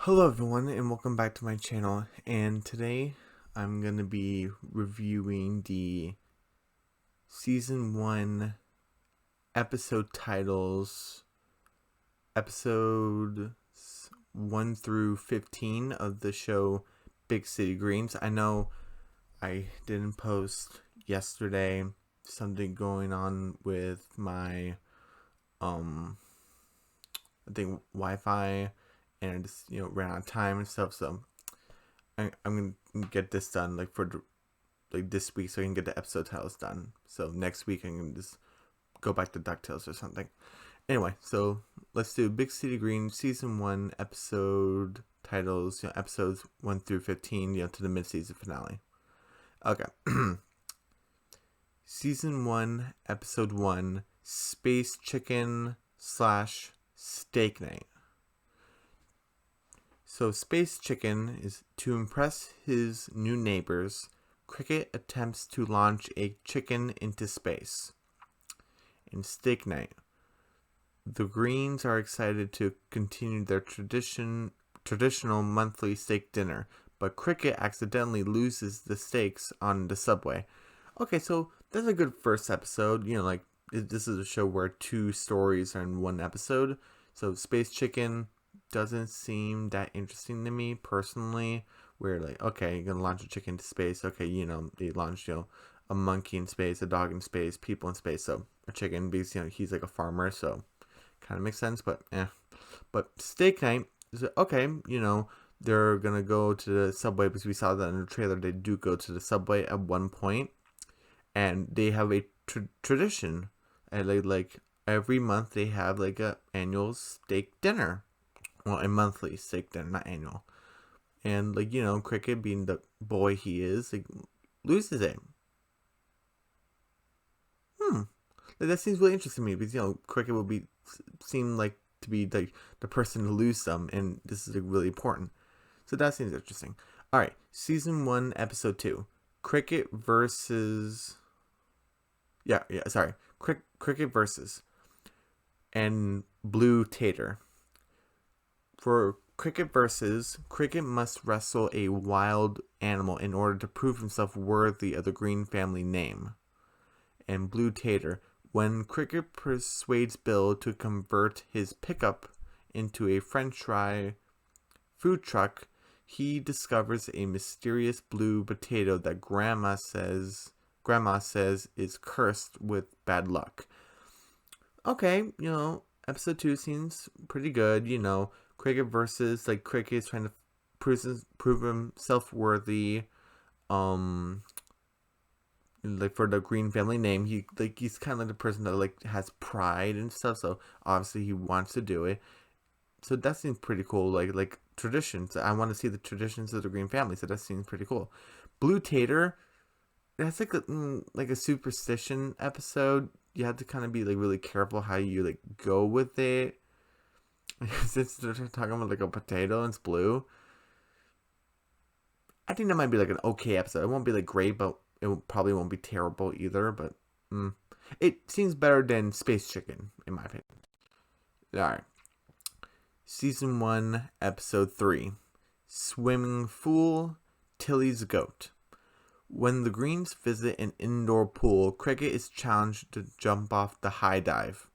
Hello everyone and welcome back to my channel, and today I'm going to be reviewing the season 1 episode titles, episodes 1 through 15 of the show Big City Greens. I know I didn't post yesterday, something going on with my I think Wi-Fi, and I just ran out of time and stuff, so I'm gonna get this done for this week, so I can get the episode titles done. So next week I can just go back to DuckTales or something. Anyway, so let's do Big City Green season 1 episode titles. Episodes 1 through 15. To the mid-season finale. Okay. Season 1, episode 1, Space Chicken / Steak Night. So Space Chicken is to impress his new neighbors. Cricket attempts to launch a chicken into space. In Steak Night, the Greens are excited to continue their traditional monthly steak dinner, but Cricket accidentally loses the steaks on the subway. Okay, so that's a good first episode. This is a show where 2 stories are in 1 episode. So Space Chicken doesn't seem that interesting to me personally, where okay, you're gonna launch a chicken into space. Okay, they launched a monkey in space, a dog in space, people in space. So a chicken, because he's like a farmer, so kind of makes sense. But but Steak Night is okay. They're gonna go to the subway, because we saw that in the trailer. They do go to the subway at one point, and they have a tradition, and like every month they have like a annual steak dinner. Well, a monthly steak dinner, not annual. And Cricket, being the boy he is, loses it. That seems really interesting to me, because Cricket will seem like to be the person to lose some, and this is really important. So that seems interesting. All right, season 1, episode 2, Cricket versus Cricket versus and Blue Tater. For Cricket versus, Cricket must wrestle a wild animal in order to prove himself worthy of the Green family name. And Blue Tater, when Cricket persuades Bill to convert his pickup into a French fry food truck, he discovers a mysterious blue potato that Grandma says is cursed with bad luck. Okay, episode 2 seems pretty good. Cricket versus, Cricket is trying to prove himself worthy, for the Green family name. He's kind of like the person that has pride and stuff, so obviously he wants to do it. So that seems pretty cool. Like traditions. I want to see the traditions of the Green family, so that seems pretty cool. Blue Tater, that's like a superstition episode. You have to kind of be really careful how you go with it. Since they're talking about a potato and it's blue, I think that might be an okay episode. It won't be great, but it probably won't be terrible either. But it seems better than Space Chicken, in my opinion. All right, season 1, episode 3, Swimming Fool, Tilly's Goat. When the Greens visit an indoor pool, Cricket is challenged to jump off the high dive.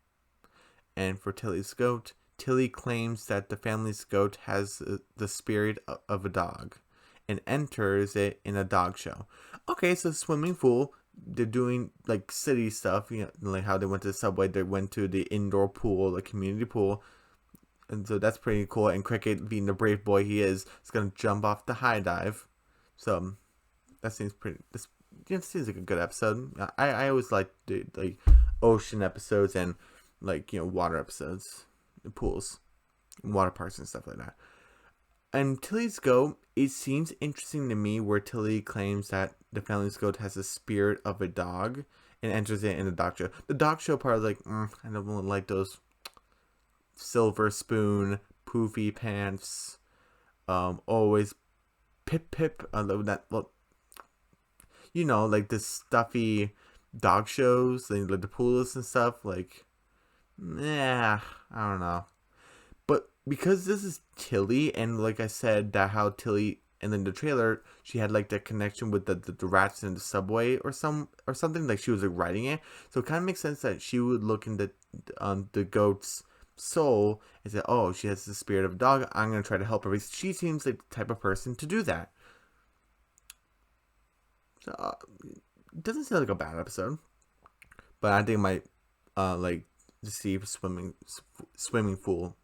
And for Tilly's Goat, Tilly claims that the family's goat has the spirit of a dog and enters it in a dog show. Okay, so Swimming Pool, they're doing city stuff, like how they went to the subway, they went to the indoor pool, the community pool, and so that's pretty cool. And Cricket, being the brave boy he is gonna jump off the high dive. So that seems pretty. This seems like a good episode. I always like the ocean episodes and water episodes, pools, water parks and stuff like that. And Tilly's goat, it seems interesting to me, where Tilly claims that the family's goat has the spirit of a dog and enters it in the dog show. The dog show part is I don't really like those silver spoon, poofy pants, always pip pip. The stuffy dog shows, the pools and stuff. I don't know. But because this is Tilly, and like I said, that how Tilly, and then the trailer, she had like that connection with the rats in the subway or something, like she was like writing it. So it kind of makes sense that she would look in the goat's soul and say, oh, she has the spirit of a dog, I'm gonna try to help her, because she seems like the type of person to do that. So it doesn't seem like a bad episode, but I think I might like to see swimming pool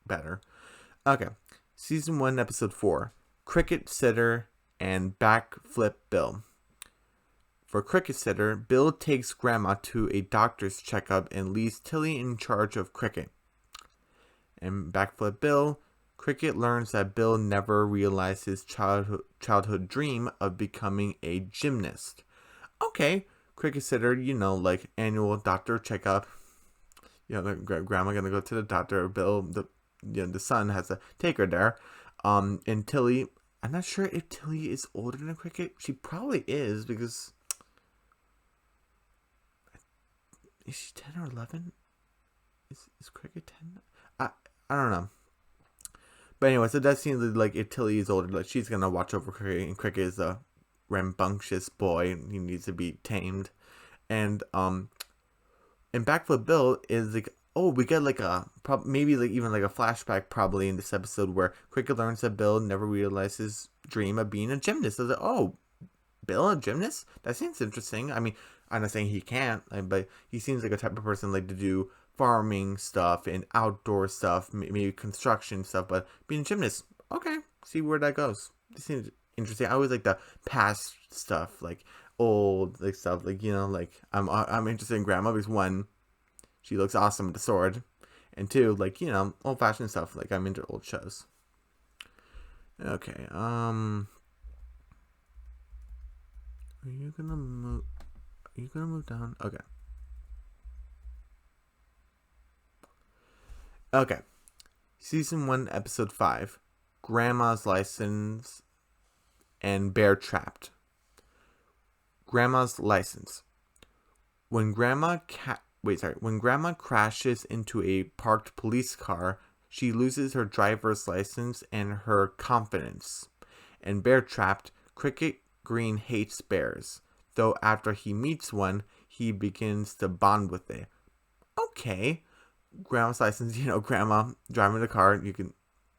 better. Okay, season 1, episode 4, Cricket Sitter and Backflip Bill. For Cricket Sitter, Bill takes Grandma to a doctor's checkup and leaves Tilly in charge of Cricket. And Backflip Bill, Cricket learns that Bill never realized his childhood dream of becoming a gymnast. Okay, Cricket Sitter, like annual doctor checkup. Grandma gonna go to the doctor. Bill, the son, has to take her there. And Tilly, I'm not sure if Tilly is older than Cricket. She probably is, because is she 10 or 11? Is Cricket 10? I don't know. But anyway, so that seems like if Tilly is older, like she's gonna watch over Cricket, and Cricket is a rambunctious boy, and he needs to be tamed. And Backflip Bill is like, oh, we get like maybe like even like a flashback probably in this episode where Cricket learns that Bill never realized his dream of being a gymnast. I was like, oh, Bill, a gymnast? That seems interesting. I mean, I'm not saying he can't, but he seems like a type of person like to do farming stuff and outdoor stuff, maybe construction stuff, but being a gymnast, okay, see where that goes. This seems interesting. I always like the past stuff, like old like stuff, like like I'm interested in Grandma because one, she looks awesome with the sword, and two, like old fashioned stuff. Like I'm into old shows. Okay, are you gonna move down? Okay. Okay. Season 1, episode 5, Grandma's License and Bear Trapped. Grandma's License. When Grandma crashes into a parked police car, she loses her driver's license and her confidence. And Bear Trapped, Cricket Green hates bears, though after he meets one, he begins to bond with it. Okay. Grandma's License, Grandma driving the car, you can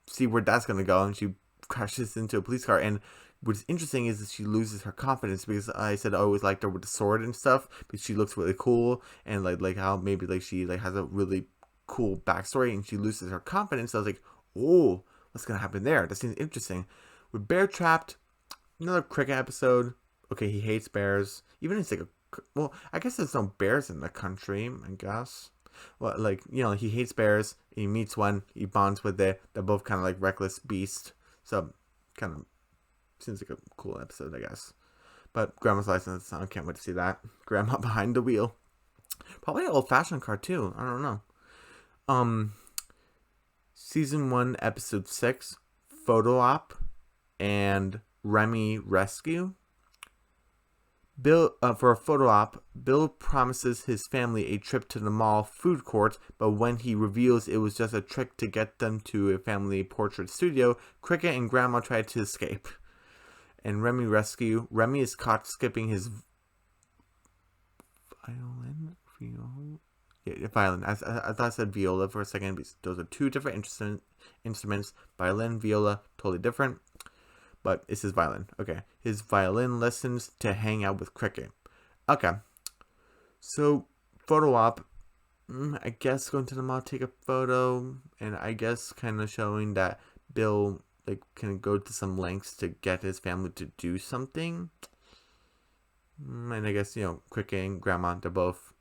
see where that's going to go, and she crashes into a police car. And what's interesting is that she loses her confidence, because I said I always liked her with the sword and stuff, because she looks really cool, and like how maybe like she like has a really cool backstory, and she loses her confidence. I was like, oh, what's going to happen there? That seems interesting. With Bear Trapped, another Cricket episode. Okay, he hates bears. Even it's like I guess there's no bears in the country, I guess. Well, like, he hates bears. He meets one. He bonds with it. They're both kind of like reckless beasts. So, kind of seems like a cool episode, I guess. But Grandma's License, I can't wait to see that. Grandma behind the wheel. Probably an old-fashioned car, too. I don't know. Season 1, episode 6, Photo Op and Remy Rescue. For a photo op, Bill promises his family a trip to the mall food court, but when he reveals it was just a trick to get them to a family portrait studio, Cricket and Grandma try to escape. And Remy Rescue, Remy is caught skipping his violin? Yeah, violin. I thought I said viola for a second, because those are two different instruments. Violin, viola, totally different. But it's his violin. Okay. His violin lessons to hang out with Cricket. Okay. So, photo op. I guess going to the mall, take a photo. And I guess kind of showing that Bill can go to some lengths to get his family to do something. And I guess, Cricket and Grandma, they're both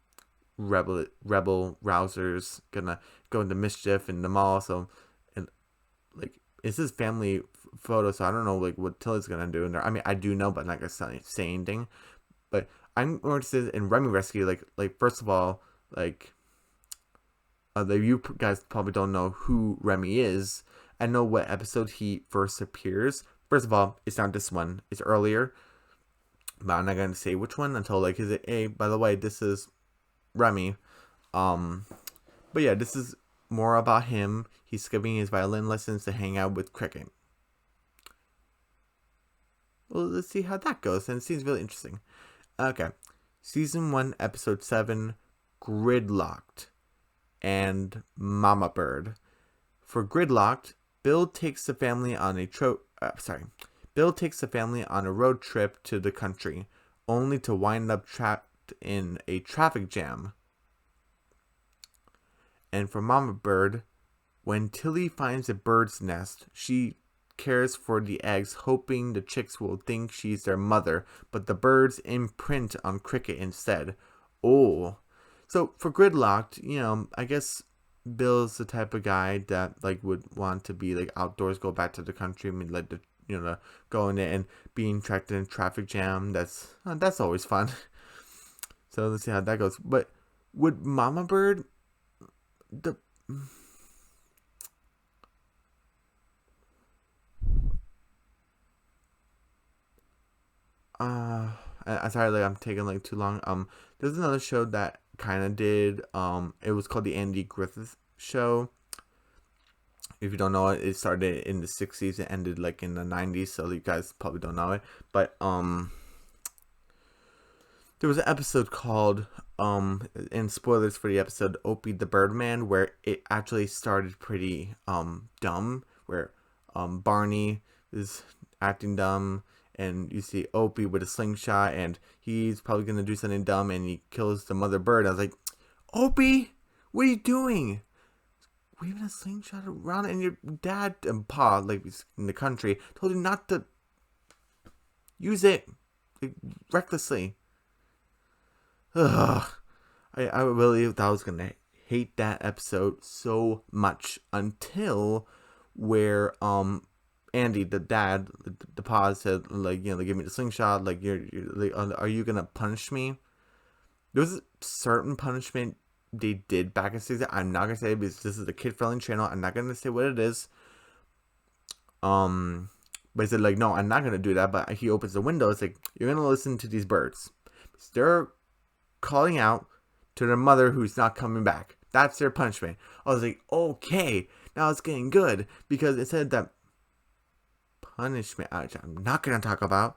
rebel rousers. Gonna go into mischief in the mall. So, and it's his family photo, so I don't know what Tilly's gonna do in there. I mean, I do know, but I'm not gonna say anything. But I'm more interested in Remy Rescue. Like first of all, you guys probably don't know who Remy is. I know what episode he first appears. First of all, it's not this one. It's earlier, but I'm not gonna say which one until is it? Hey, by the way, this is Remy. But yeah, this is more about him. He's skipping his violin lessons to hang out with Cricket. Well, let's see how that goes. And it seems really interesting. Okay. Season 1, Episode 7, Gridlocked and Mama Bird. For Gridlocked, Bill takes the family on a road trip to the country, only to wind up trapped in a traffic jam. And for Mama Bird, when Tilly finds a bird's nest, she cares for the eggs, hoping the chicks will think she's their mother, but the birds imprint on Cricket instead. Oh. So for Gridlocked, I guess Bill's the type of guy that like would want to be like outdoors, go back to the country, I mean, like go in there and being trapped in a traffic jam. That's always fun. So let's see how that goes. But would Mama Bird I'm sorry, like I'm taking like too long. There's another show that kind of did. It was called the Andy Griffith Show. If you don't know it, it started in the 60s and ended like in the 90s, so you guys probably don't know it. But there was an episode called and spoilers for the episode, Opie the Birdman, where it actually started pretty dumb, where Barney is acting dumb, and you see Opie with a slingshot, and he's probably gonna do something dumb, and he kills the mother bird. I was like, Opie, what are you doing? Waving a slingshot around, and your dad and Pa, like in the country, told you not to use it like, recklessly. Ugh. I really thought I was gonna hate that episode so much until where Andy, the dad, the Pa said, like, give me the slingshot, like you're like, are you gonna punish me? There was a certain punishment they did back in season. I'm not gonna say it because this is a kid-friendly channel. I'm not gonna say what it is. But he said, like, no, I'm not gonna do that. But he opens the window. It's like, you're gonna listen to these birds. They're calling out to their mother who's not coming back. That's their punishment. I was like, okay, now it's getting good, because it said that punishment, which I'm not gonna talk about.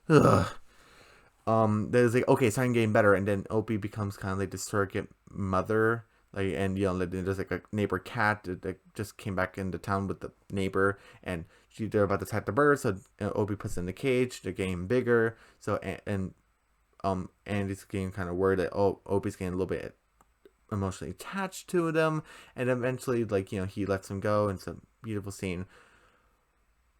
Ugh. There's like, okay, starting getting better, and then Opie becomes kind of like the surrogate mother, like, and there's like a neighbor cat that just came back into town with the neighbor, and they're about to attack the bird, so Opie puts it in the cage. They're getting bigger, so and Andy's getting kind of worried that Opie's getting a little bit emotionally attached to them, and eventually, like, he lets him go, and it's a beautiful scene.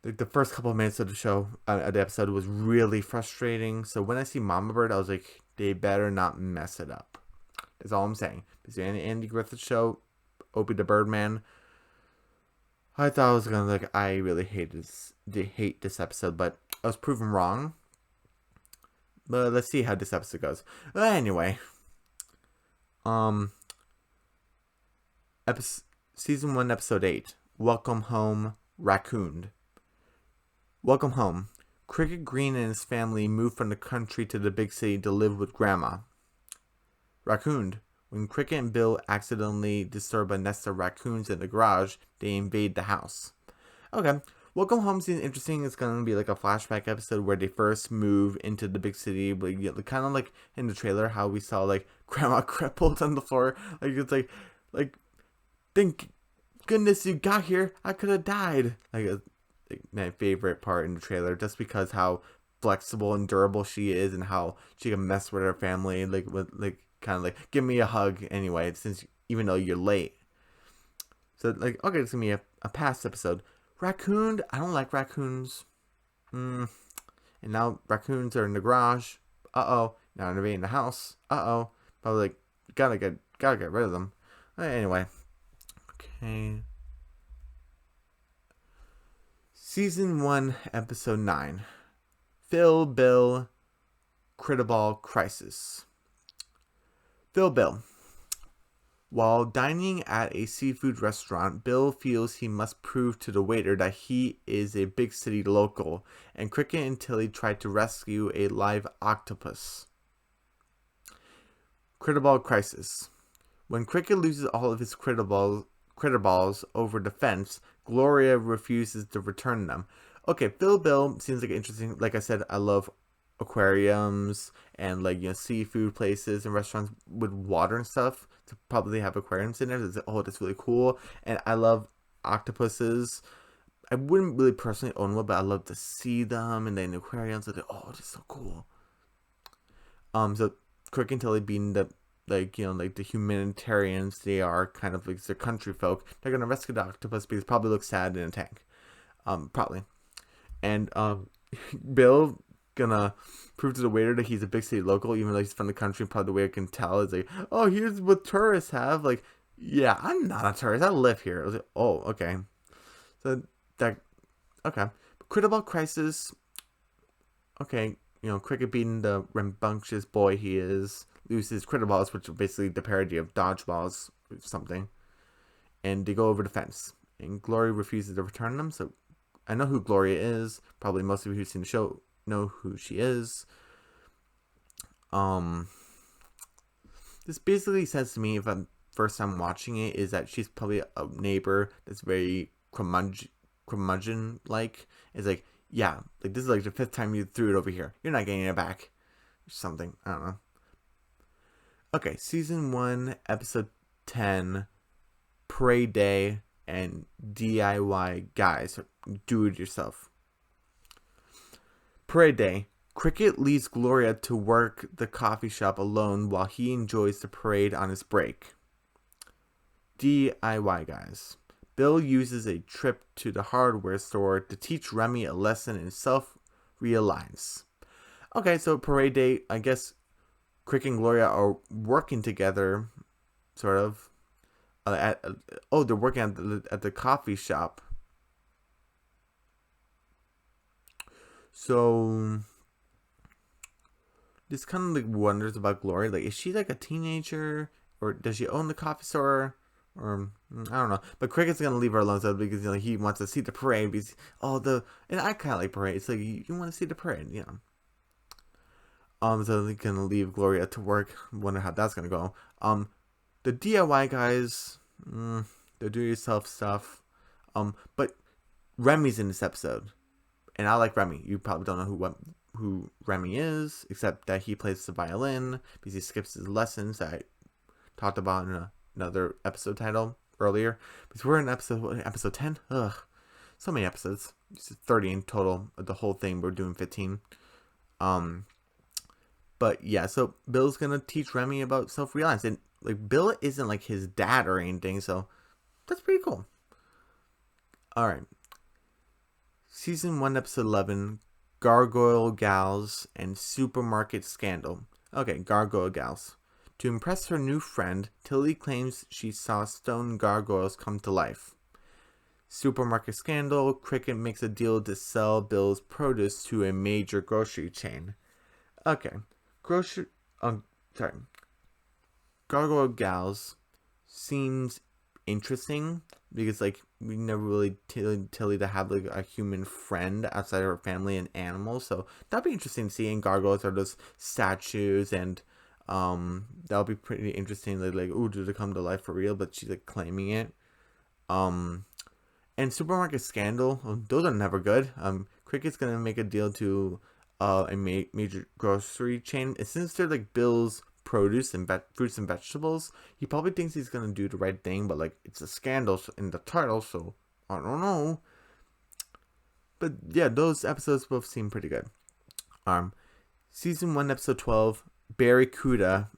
Like the first couple of minutes of the show, the episode was really frustrating. So when I see Mama Bird, I was like, they better not mess it up. That's all I'm saying. This Andy Griffith Show, Opie the Birdman. I thought I was gonna like, I really hate this episode, but I was proven wrong. But let's see how this episode goes. Anyway, season 1, episode 8. Welcome home, Raccoon. Welcome home. Cricket Green and his family move from the country to the big city to live with Grandma. Raccoon. When Cricket and Bill accidentally disturb a nest of raccoons in the garage, they invade the house. Okay. Welcome Home seems interesting. It's going to be like a flashback episode where they first move into the big city, but kind of like in the trailer how we saw like Grandma crippled on the floor. Like it's like thank goodness you got here. I could have died. Like my favorite part in the trailer, just because how flexible and durable she is, and how she can mess with her family, like with like kind of like give me a hug anyway, since even though you're late. So like, okay, it's gonna be a past episode. Raccoon, I don't like raccoons. And now raccoons are in the garage. Now they're in the house. Probably like gotta get rid of them. Anyway, okay. Season 1, Episode 9. Phil, Bill, Critaball Crisis. Bill. While dining at a seafood restaurant, Bill feels he must prove to the waiter that he is a big city local, and Cricket and Tilly try to rescue a live octopus. Critaball Crisis. When Cricket loses all of his critter balls over the fence, Gloria refuses to return them. Okay, Bill seems like interesting. Like I said, I love aquariums and like seafood places and restaurants with water and stuff to probably have aquariums in there. It's like, oh, that's really cool. And I love octopuses. I wouldn't really personally own one, but I love to see them and then aquariums. So oh, that's so cool. So Crick and Tilly being the like the humanitarians they are, kind of like their country folk, they're gonna rescue the octopus because it probably looks sad in a tank. Probably. And Bill gonna prove to the waiter that he's a big city local, even though he's from the country. Probably the waiter can tell is like, oh, here's what tourists have. Like, yeah, I'm not a tourist. I live here. I was like, oh, okay. So that, okay. Critical Crisis. Okay, Cricket being the rambunctious boy he is, loses critter balls, which are basically the parody of dodgeballs or something, and they go over the fence. And Gloria refuses to return them. So I know who Gloria is. Probably most of you who've seen the show know who she is. This basically says to me, if I'm first time watching it, is that she's probably a neighbor that's very curmudgeon like. It's like, yeah, like this is like the 5th time you threw it over here. You're not getting it back. Or something. I don't know. Okay, season 1, episode 10, Parade Day and DIY guys. Do it yourself. Parade Day. Cricket leaves Gloria to work the coffee shop alone while he enjoys the parade on his break. DIY guys. Bill uses a trip to the hardware store to teach Remy a lesson in self-reliance. Okay, so Parade Day, I guess Cricket and Gloria are working together, sort of. They're working at the coffee shop. So this kind of like wonders about Gloria. Like, is she like a teenager, or does she own the coffee store, or I don't know. But Cricket's gonna leave her alone so because he wants to see the parade. Because and I kind of like parades. It's like you want to see the parade, So they're gonna leave Gloria to work. Wonder how that's gonna go. The DIY guys, the do-it-yourself stuff. But Remy's in this episode, and I like Remy. You probably don't know who Remy is, except that he plays the violin because he skips his lessons that I talked about in another episode title earlier. Because we're in episode 10. Ugh, so many episodes. It's 30 in total. The whole thing we're doing 15. But yeah, so Bill's gonna teach Remy about self-reliance, and like Bill isn't like his dad or anything, so that's pretty cool. All right, season 1, episode 11, Gargoyle Gals and Supermarket Scandal. Okay, Gargoyle Gals. To impress her new friend, Tilly claims she saw stone gargoyles come to life. Supermarket Scandal. Cricket makes a deal to sell Bill's produce to a major grocery chain. Okay. Gargoyle Gals seems interesting because like we never really Tilly to have like a human friend outside of her family and animals, so that'd be interesting to see. And gargoyles are those statues, and that'll be pretty interesting. Like ooh, do they come to life for real? But she's like claiming it. And Supermarket Scandal, those are never good. Cricket's gonna make a deal to a major grocery chain. And since they're like Bill's produce and fruits and vegetables, he probably thinks he's gonna do the right thing, but like it's a scandal in the title, so I don't know. But yeah, those episodes both seem pretty good. Season 1, episode 12, Barracuda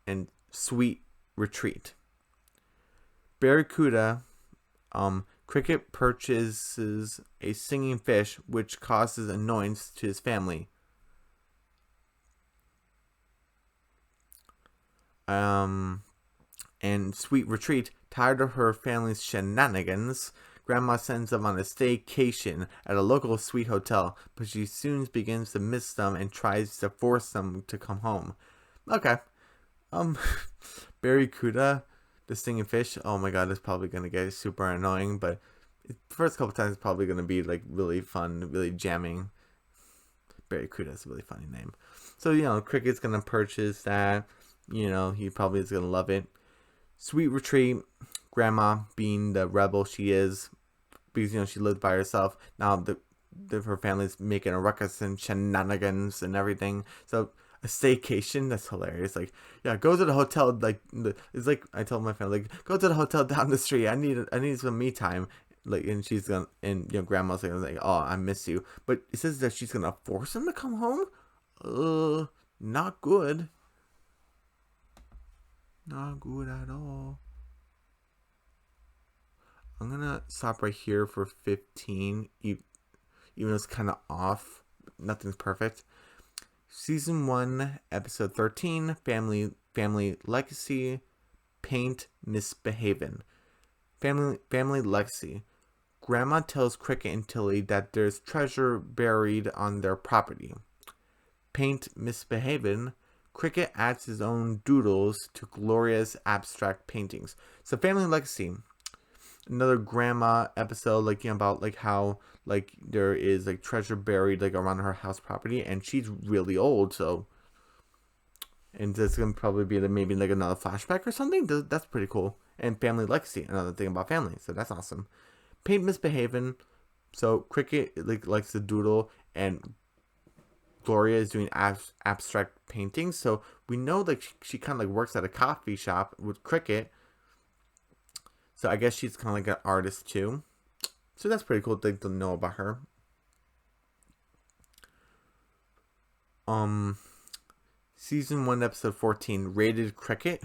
and Sweet Retreat. Barracuda, Cricket purchases a singing fish, which causes annoyance to his family. And Sweet Retreat, tired of her family's shenanigans, Grandma sends them on a staycation at a local sweet hotel, but she soon begins to miss them and tries to force them to come home. Okay. Barracuda, the stinging fish, oh my god, it's probably going to get super annoying, but the first couple times it's probably going to be like really fun, really jamming. Barracuda is a really funny name. So, Cricket's going to purchase that. He probably is going to love it. Sweet Retreat, grandma being the rebel she is, because she lives by herself now. Her family's making a ruckus and shenanigans and everything. So a staycation, that's hilarious. Like, yeah, go to the hotel. Like, it's like I told my family, like, go to the hotel down the street. I need some me time. Like, and she's gonna, and grandma's like, oh, I miss you. But it says that she's gonna force him to come home. Not good. Not good at all. I'm gonna stop right here for 15. Even though it's kind of off, nothing's perfect. Season 1, episode 13, Family Legacy, Paint Misbehavin. Family Legacy. Grandma tells Cricket and Tilly that there's treasure buried on their property. Paint Misbehavin. Cricket adds his own doodles to Gloria's abstract paintings. So Family Legacy. Another grandma episode, like, about like how like there is like treasure buried like around her house property, and she's really old, so, and this gonna probably be maybe like another flashback or something. That's pretty cool. And Family Legacy, another thing about family, so that's awesome. Paint Misbehavin. So Cricket likes to doodle, and Gloria is doing abstract paintings. So we know like she kind of like works at a coffee shop with Cricket. So I guess she's kind of like an artist too. So that's pretty cool thing to know about her. Season 1, episode 14, Rated Cricket,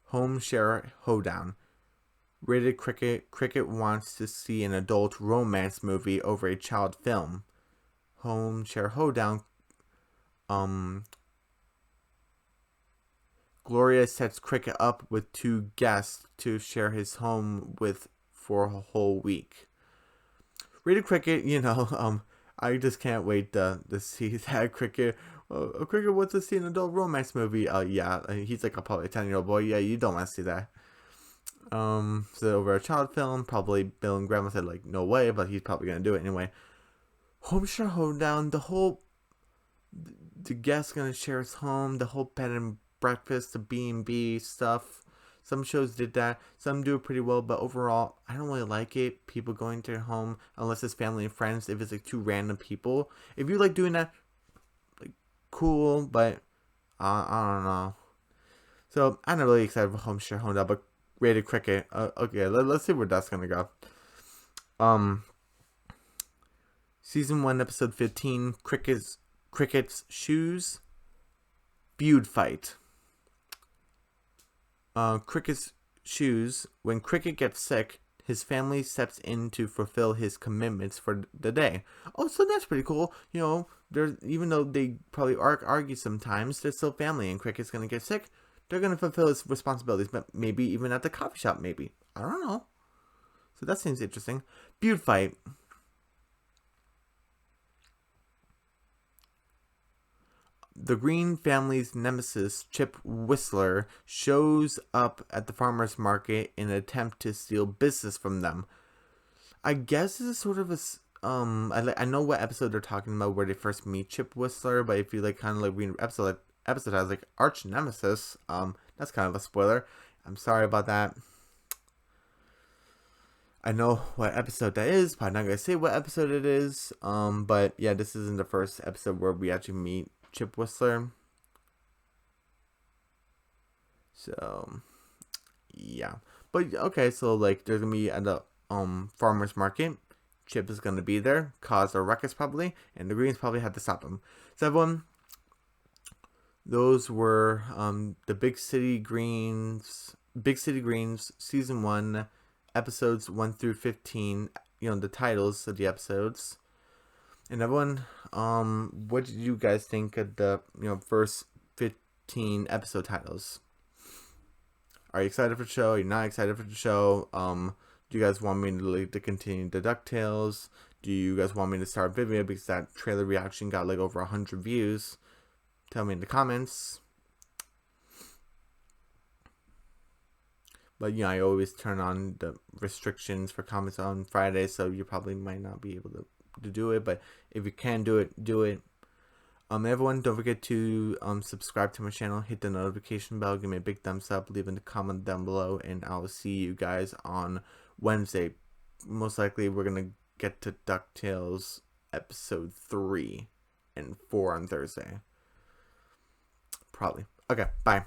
Home Share Hoedown. Rated Cricket. Cricket wants to see an adult romance movie over a child film. Home Share Hoedown. Gloria sets Cricket up with 2 guests to share his home with for a whole week. Rated Cricket, I just can't wait to see that Cricket. Cricket wants to see an adult romance movie. Yeah, he's like probably a 10-year-old boy. Yeah, you don't want to see that. So over a child film, probably Bill and Grandma said like no way, but he's probably gonna do it anyway. Home Share Hoedown, the guest's gonna share his home, the whole bed and breakfast, the B&B stuff. Some shows did that. Some do it pretty well, but overall, I don't really like it. People going to their home, unless it's family and friends. If it's like 2 random people, if you like doing that, like, cool. But I don't know. So I'm not really excited for Home Share Hoedown, but Rated Cricket. Okay, let's see where that's gonna go. Season 1, episode 15, Cricket's Shoes, Feud Fight. Cricket's Shoes. When Cricket gets sick, his family steps in to fulfill his commitments for the day. Oh, so that's pretty cool. Even though they probably argue sometimes, they're still family, and Cricket's gonna get sick. They're gonna fulfill his responsibilities, but maybe even at the coffee shop, maybe. I don't know. So that seems interesting. Feud Fight. The Green family's nemesis, Chip Whistler, shows up at the farmer's market in an attempt to steal business from them. I guess this is sort of a... I know what episode they're talking about where they first meet Chip Whistler, but if you kind of read an episode has arch nemesis, that's kind of a spoiler. I'm sorry about that. I know what episode that is, but I'm not going to say what episode it is. But yeah, this isn't the first episode where we actually meet Chip Whistler. So yeah, but okay, so there's gonna be at the farmer's market. Chip is gonna be there, cause a ruckus probably, and the Greens probably had to stop him. So everyone, those were the Big City Greens season 1, episodes 1 through 15. The titles of the episodes. And everyone, what did you guys think of the first 15 episode titles? Are you excited for the show? Are you not excited for the show? Do you guys want me to continue the DuckTales? Do you guys want me to start a video because that trailer reaction got over 100 views? Tell me in the comments. But I always turn on the restrictions for comments on Friday, so you probably might not be able to do it, but if you can do it, do it. Everyone, don't forget to subscribe to my channel, hit the notification bell, give me a big thumbs up, leave a comment down below, and I'll see you guys on Wednesday. Most likely, we're gonna get to DuckTales episode 3 and 4 on Thursday. Probably. Okay, bye.